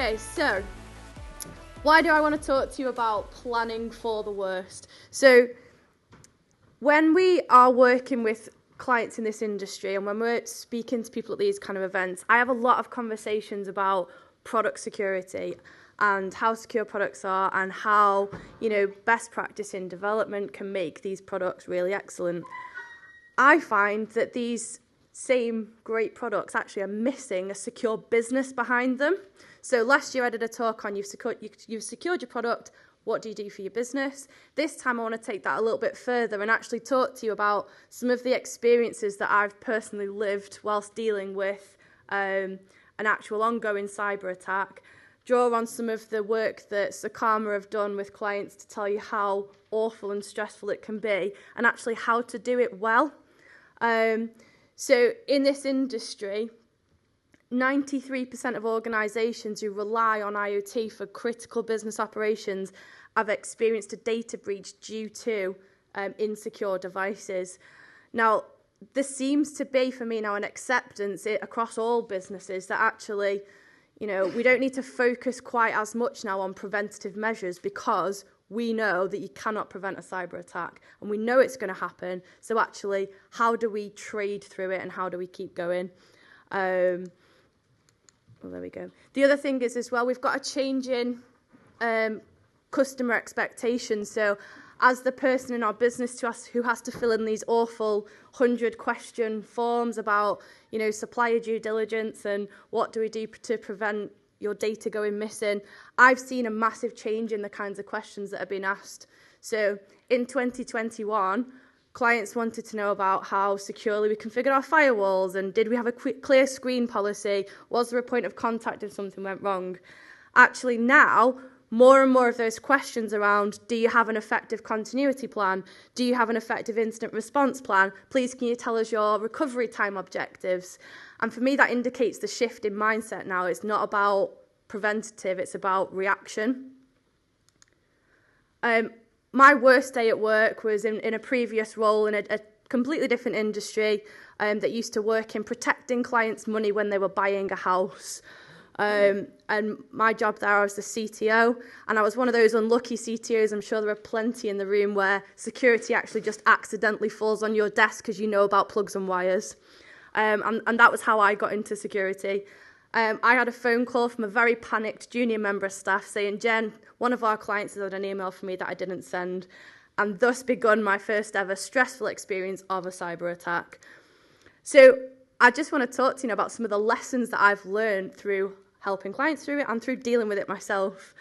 Okay, so why do I want to talk to you about planning for the worst? So when we are working with clients in this industry and when we're speaking to people at these kind of events, I have a lot of conversations about product security and how secure products are and how, best practice in development can make these products really excellent. I find that these same great products actually are missing a secure business behind them. So last year I did a talk on you've secured your product, what do you do for your business? This time I want to take that a little bit further and actually talk to you about some of the experiences that I've personally lived whilst dealing with an actual ongoing cyber attack, draw on some of the work that Sakama have done with clients to tell you how awful and stressful it can be and actually how to do it well. So in this industry, 93% of organisations who rely on IoT for critical business operations have experienced a data breach due to insecure devices. Now, there seems to be, for me now, an acceptance across all businesses that actually, we don't need to focus quite as much now on preventative measures because we know that you cannot prevent a cyber attack and we know it's going to happen. So actually, how do we trade through it and how do we keep going? Well, there we go. The other thing is as well, we've got a change in customer expectations. So as the person in our business to us who has to fill in these awful 100-question forms about, supplier due diligence and what do we do to prevent your data going missing, I've seen a massive change in the kinds of questions that have been asked. So in 2021, clients wanted to know about how securely we configured our firewalls and did we have a clear screen policy? Was there a point of contact if something went wrong? Actually now, more and more of those questions around, do you have an effective continuity plan? Do you have an effective incident response plan? Please, can you tell us your recovery time objectives? And for me, that indicates the shift in mindset now. It's not about preventative, it's about reaction. My worst day at work was in a previous role in a completely different industry that used to work in protecting clients' money when they were buying a house. And my job there, I was the CTO, and I was one of those unlucky CTOs, I'm sure there are plenty in the room, where security actually just accidentally falls on your desk because you know about plugs and wires. And that was how I got into security. I had a phone call from a very panicked junior member of staff saying, Jen, one of our clients has had an email from me that I didn't send, and thus begun my first ever stressful experience of a cyber attack. So I just want to talk to you about some of the lessons that I've learned through helping clients through it and through dealing with it myself.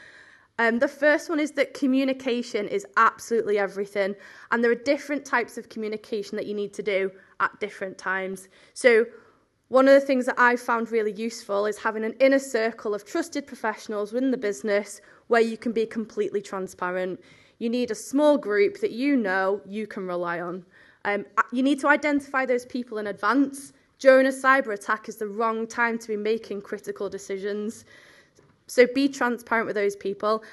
The first one is that communication is absolutely everything, and there are different types of communication that you need to do at different times. So one of the things that I've found really useful is having an inner circle of trusted professionals within the business where you can be completely transparent. You need a small group that you can rely on. You need to identify those people in advance. During a cyber attack is the wrong time to be making critical decisions. So be transparent with those people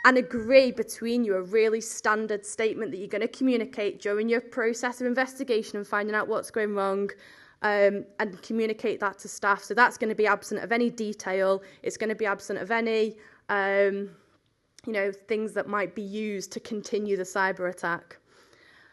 and agree between you a really standard statement that you're going to communicate during your process of investigation and finding out what's going wrong. And communicate that to staff. So that's going to be absent of any detail. It's going to be absent of any, things that might be used to continue the cyber attack.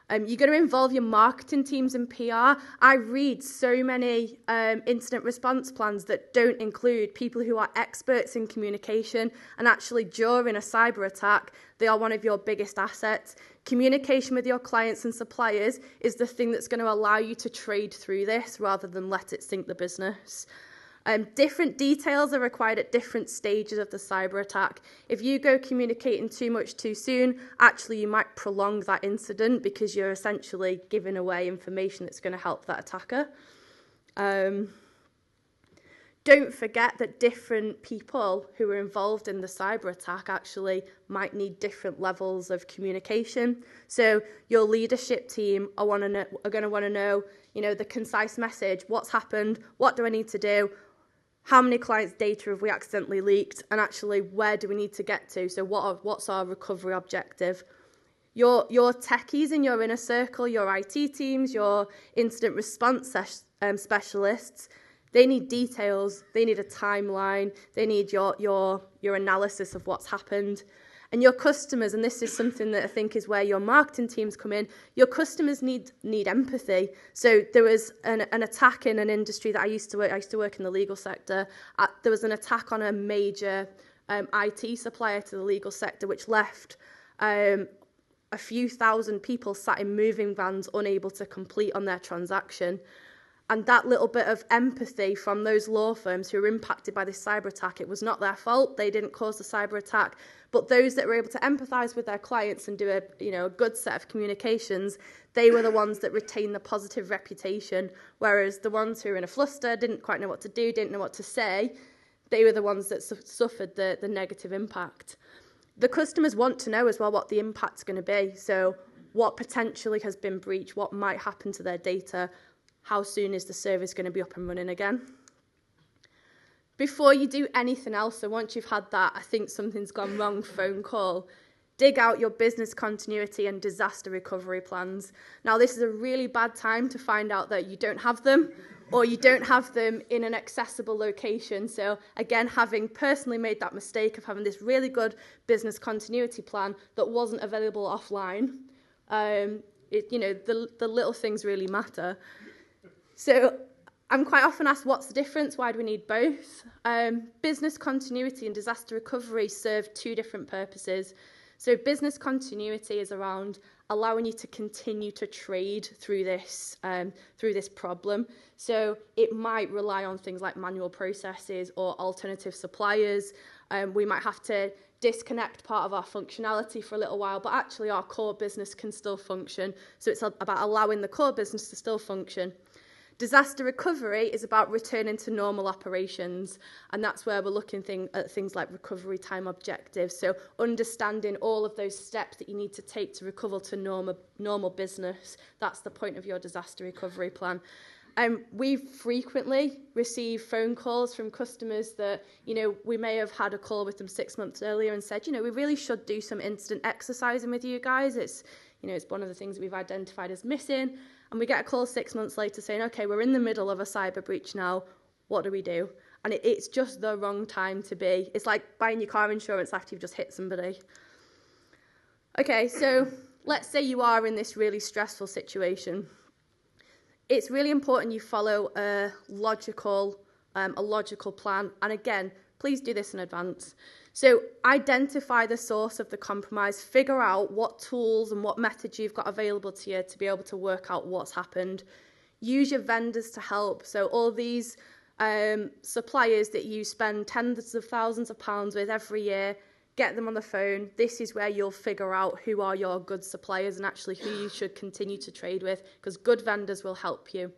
You're going to involve your marketing teams and PR. I read so many incident response plans that don't include people who are experts in communication, and actually during a cyber attack, they are one of your biggest assets. Communication with your clients and suppliers is the thing that's going to allow you to trade through this rather than let it sink the business. Different details are required at different stages of the cyber attack. If you go communicating too much too soon, actually you might prolong that incident because you're essentially giving away information that's going to help that attacker. Don't forget that different people who are involved in the cyber attack actually might need different levels of communication. So your leadership team are going to want to know, the concise message, what's happened, what do I need to do, how many clients' data have we accidentally leaked, and actually where do we need to get to? So what's our recovery objective? Your techies in your inner circle, your IT teams, your incident response specialists They need details, they need a timeline, they need your analysis of what's happened. And your customers, and this is something that I think is where your marketing teams come in, your customers need empathy. So there was an attack in an industry that I used to work in the legal sector. There was an attack on a major IT supplier to the legal sector, which left a few thousand people sat in moving vans unable to complete on their transaction. And that little bit of empathy from those law firms who were impacted by this cyber attack, it was not their fault, they didn't cause the cyber attack, but those that were able to empathise with their clients and do a good set of communications, they were the ones that retained the positive reputation, whereas the ones who were in a fluster, didn't quite know what to do, didn't know what to say, they were the ones that suffered the negative impact. The customers want to know as well what the impact's going to be, so what potentially has been breached, what might happen to their data, how soon is the service going to be up and running again. Before you do anything else, so once you've had that, I think something's gone wrong phone call, dig out your business continuity and disaster recovery plans. Now, this is a really bad time to find out that you don't have them, or you don't have them in an accessible location. So again, having personally made that mistake of having this really good business continuity plan that wasn't available offline, the little things really matter. So I'm quite often asked, what's the difference? Why do we need both? Business continuity and disaster recovery serve two different purposes. So business continuity is around allowing you to continue to trade through this problem. So it might rely on things like manual processes or alternative suppliers. We might have to disconnect part of our functionality for a little while, but actually our core business can still function. So it's about allowing the core business to still function. Disaster recovery is about returning to normal operations, and that's where we're looking at things like recovery time objectives, so understanding all of those steps that you need to take to recover to normal business. That's the point of your disaster recovery plan. We frequently receive phone calls from customers that, we may have had a call with them 6 months earlier and said, we really should do some incident exercising with you guys. It's one of the things that we've identified as missing. And we get a call 6 months later saying, okay, we're in the middle of a cyber breach now. What do we do? And it's just the wrong time to be. It's like buying your car insurance after you've just hit somebody. Okay, so let's say you are in this really stressful situation. It's really important you follow a logical plan. And again, please do this in advance. So identify the source of the compromise, figure out what tools and what methods you've got available to you to be able to work out what's happened. Use your vendors to help. So all these suppliers that you spend tens of thousands of pounds with every year, get them on the phone. This is where you'll figure out who are your good suppliers and actually who you should continue to trade with, because good vendors will help you.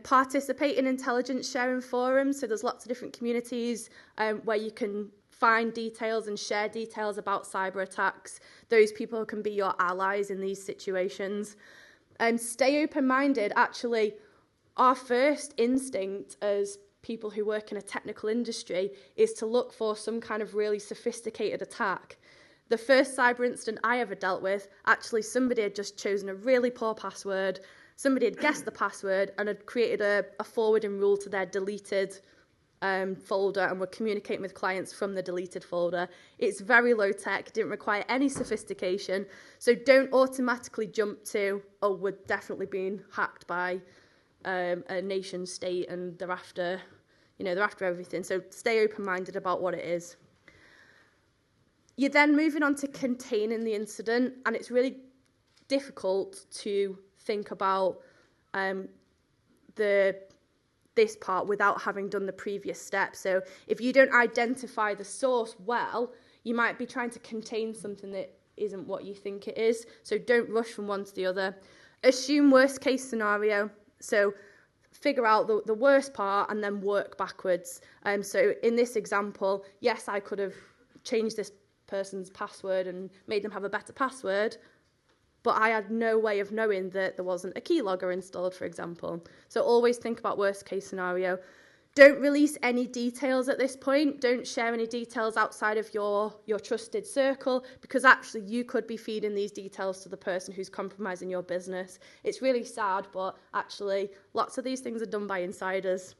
Participate in intelligence sharing forums. So there's lots of different communities where you can find details and share details about cyber attacks. Those people can be your allies in these situations. Stay open-minded. Actually, our first instinct as people who work in a technical industry is to look for some kind of really sophisticated attack. The first cyber incident I ever dealt with, actually somebody had just chosen a really poor password. Somebody had guessed the password and had created a forwarding rule to their deleted folder and were communicating with clients from the deleted folder. It's very low tech, didn't require any sophistication. So don't automatically jump to, oh, we're definitely being hacked by a nation state and they're after everything. So stay open-minded about what it is. You're then moving on to containing the incident, and it's really difficult to think about this part without having done the previous step. So if you don't identify the source well, you might be trying to contain something that isn't what you think it is. So don't rush from one to the other. Assume worst case scenario. So figure out the worst part and then work backwards. So in this example, yes, I could have changed this person's password and made them have a better password, but I had no way of knowing that there wasn't a keylogger installed, for example. So always think about worst case scenario. Don't release any details at this point. Don't share any details outside of your trusted circle, because actually you could be feeding these details to the person who's compromising your business. It's really sad, but actually lots of these things are done by insiders.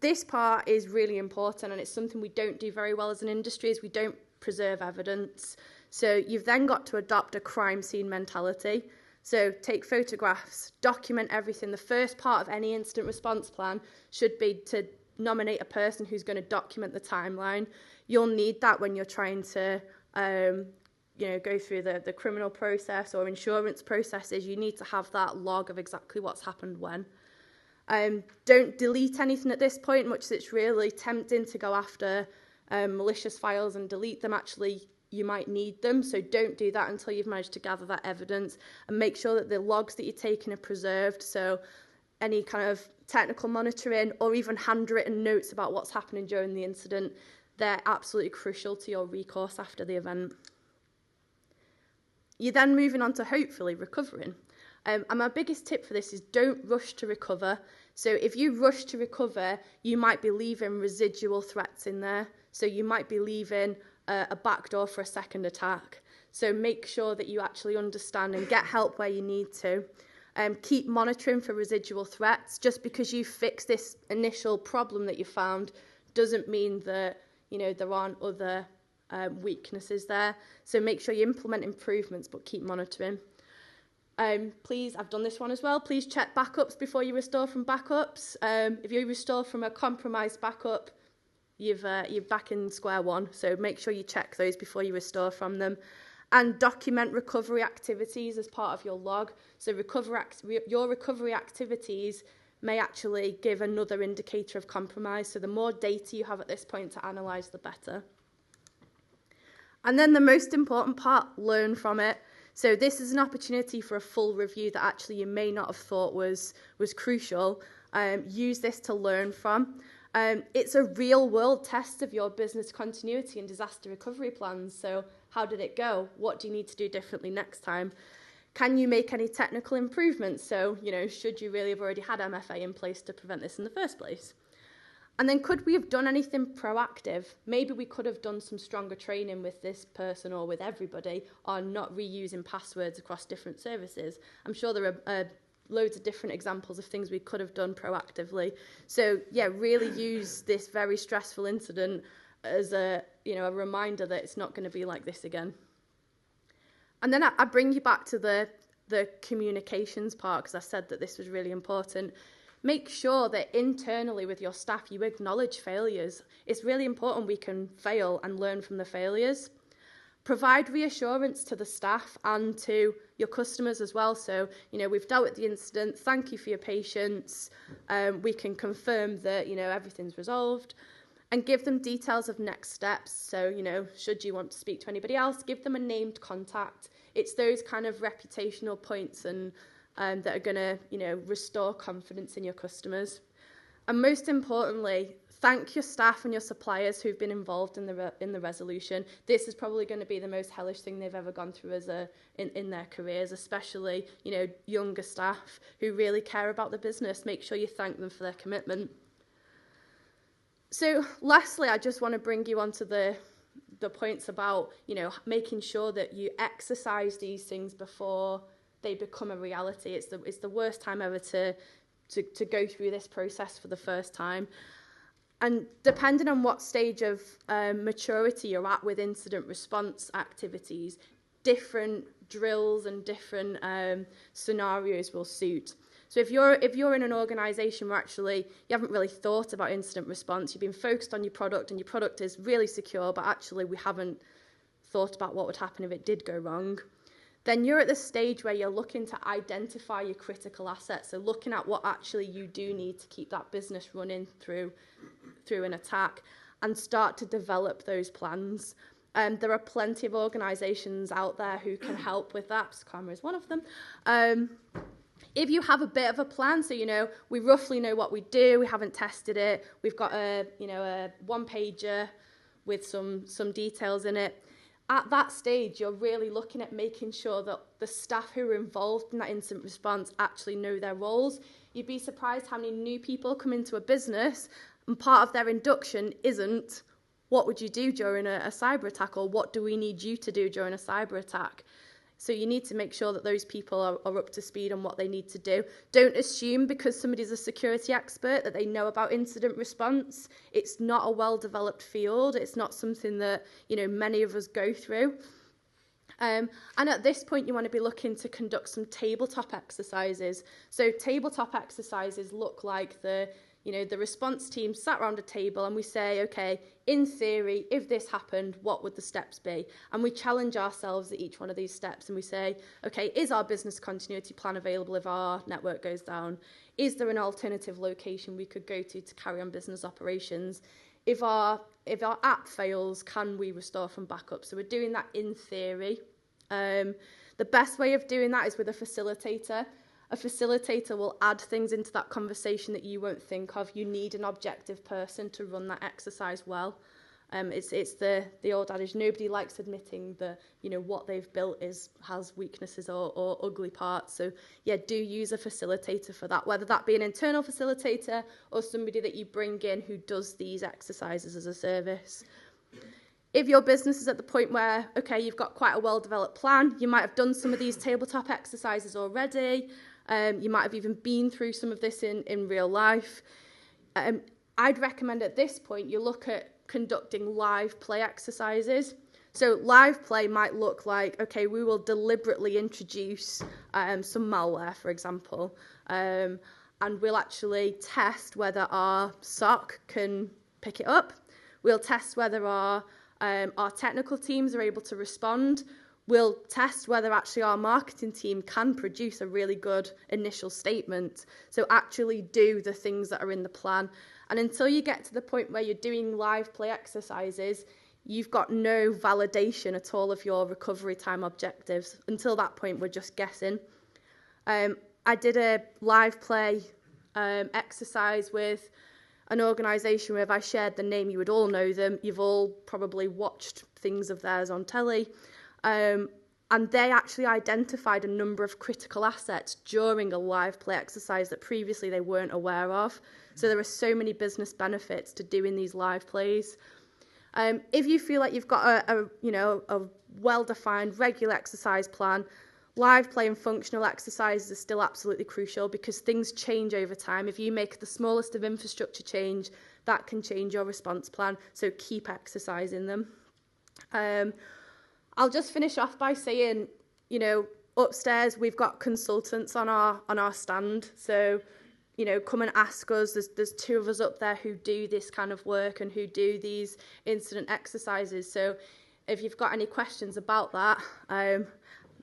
This part is really important, and it's something we don't do very well as an industry, is we don't preserve evidence. So you've then got to adopt a crime scene mentality. So take photographs, document everything. The first part of any incident response plan should be to nominate a person who's going to document the timeline. You'll need that when you're trying to go through the criminal process or insurance processes. You need to have that log of exactly what's happened when. Don't delete anything at this point, much as it's really tempting to go after malicious files and delete them. Actually, you might need them, so don't do that until you've managed to gather that evidence, and make sure that the logs that you're taking are preserved. So any kind of technical monitoring or even handwritten notes about what's happening during the incident, they're absolutely crucial to your recourse after the event. You're then moving on to hopefully recovering. And my biggest tip for this is don't rush to recover. So if you rush to recover, you might be leaving residual threats in there. So you might be leaving a backdoor for a second attack. So make sure that you actually understand and get help where you need to. Keep monitoring for residual threats. Just because you fix this initial problem that you found doesn't mean that there aren't other weaknesses there. So make sure you implement improvements, but keep monitoring. Please, I've done this one as well, please check backups before you restore from backups. If you restore from a compromised backup, you're back in square one, so make sure you check those before you restore from them. And document recovery activities as part of your log. So your recovery activities may actually give another indicator of compromise, so the more data you have at this point to analyse, the better. And then the most important part, learn from it. So this is an opportunity for a full review that actually you may not have thought was crucial. Use this to learn from. It's a real-world test of your business continuity and disaster recovery plans. So how did it go? What do you need to do differently next time? Can you make any technical improvements? So, should you really have already had MFA in place to prevent this in the first place? And then could we have done anything proactive? Maybe we could have done some stronger training with this person or with everybody on not reusing passwords across different services. I'm sure there are loads of different examples of things we could have done proactively. So yeah, really use this very stressful incident as a reminder that it's not going to be like this again. And then I bring you back to the communications part, because I said that this was really important. Make sure that internally with your staff you acknowledge failures. It's really important we can fail and learn from the failures. Provide reassurance to the staff and to your customers as well. So, we've dealt with the incident. Thank you for your patience. We can confirm that, everything's resolved. And give them details of next steps. So, should you want to speak to anybody else, give them a named contact. It's those kind of reputational points and that are going to, restore confidence in your customers. And most importantly, thank your staff and your suppliers who've been involved in the resolution. This is probably going to be the most hellish thing they've ever gone through in their careers, especially, younger staff who really care about the business. Make sure you thank them for their commitment. So lastly, I just want to bring you onto the points about, making sure that you exercise these things before they become a reality. It's the worst time ever to go through this process for the first time. And depending on what stage of maturity you're at with incident response activities, different drills and different scenarios will suit. So if you're in an organisation where actually you haven't really thought about incident response, you've been focused on your product and your product is really secure, but actually we haven't thought about what would happen if it did go wrong, then you're at the stage where you're looking to identify your critical assets. So looking at what actually you do need to keep that business running through an attack and start to develop those plans. There are plenty of organisations out there who can help with that. Karma is one of them. If you have a bit of a plan, so, we roughly know what we do, we haven't tested it, we've got a one-pager with some details in it, at that stage, you're really looking at making sure that the staff who are involved in that incident response actually know their roles. You'd be surprised how many new people come into a business and part of their induction isn't, what would you do during a cyber attack, or what do we need you to do during a cyber attack? So you need to make sure that those people are up to speed on what they need to do. Don't assume because somebody's a security expert that they know about incident response. It's not a well-developed field. It's not something that, many of us go through. And at this point, you want to be looking to conduct some tabletop exercises. So tabletop exercises look like the response team sat around a table and we say, okay, in theory, if this happened, what would the steps be? And we challenge ourselves at each one of these steps and we say, okay, is our business continuity plan available if our network goes down? Is there an alternative location we could go to carry on business operations? If our app fails, can we restore from backup? So we're doing that in theory. The best way of doing that is with a facilitator. A facilitator will add things into that conversation that you won't think of. You need an objective person to run that exercise well. It's the old adage, nobody likes admitting that what they've built has weaknesses or ugly parts. So yeah, do use a facilitator for that, whether that be an internal facilitator or somebody that you bring in who does these exercises as a service. If your business is at the point where, okay, you've got quite a well-developed plan, you might have done some of these tabletop exercises already, you might have even been through some of this in real life. I'd recommend at this point you look at conducting live play exercises. So live play might look like, okay, we will deliberately introduce some malware, for example, and we'll actually test whether our SOC can pick it up. We'll test whether our technical teams are able to respond. We'll test whether actually our marketing team can produce a really good initial statement. So actually do the things that are in the plan. And until you get to the point where you're doing live play exercises, you've got no validation at all of your recovery time objectives. Until that point, we're just guessing. I did a live play exercise with an organisation where if I shared the name, you would all know them. You've all probably watched things of theirs on telly. And they actually identified a number of critical assets during a live play exercise that previously they weren't aware of. So there are so many business benefits to doing these live plays. If you feel like you've got a well-defined regular exercise plan, live play and functional exercises are still absolutely crucial because things change over time. If you make the smallest of infrastructure change, that can change your response plan. So keep exercising them. I'll just finish off by saying, upstairs we've got consultants on our stand. So, come and ask us. There's two of us up there who do this kind of work and who do these incident exercises. So if you've got any questions about that,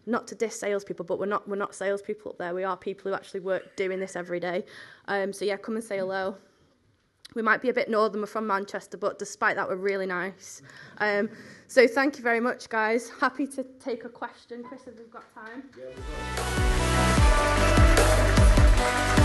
not to diss salespeople, but we're not salespeople up there. We are people who actually work doing this every day. So yeah, come and say hello. We might be a bit northern, we're from Manchester, but despite that, we're really nice. So thank you very much, guys. Happy to take a question, Chris, if we've got time. Yeah, we've got time.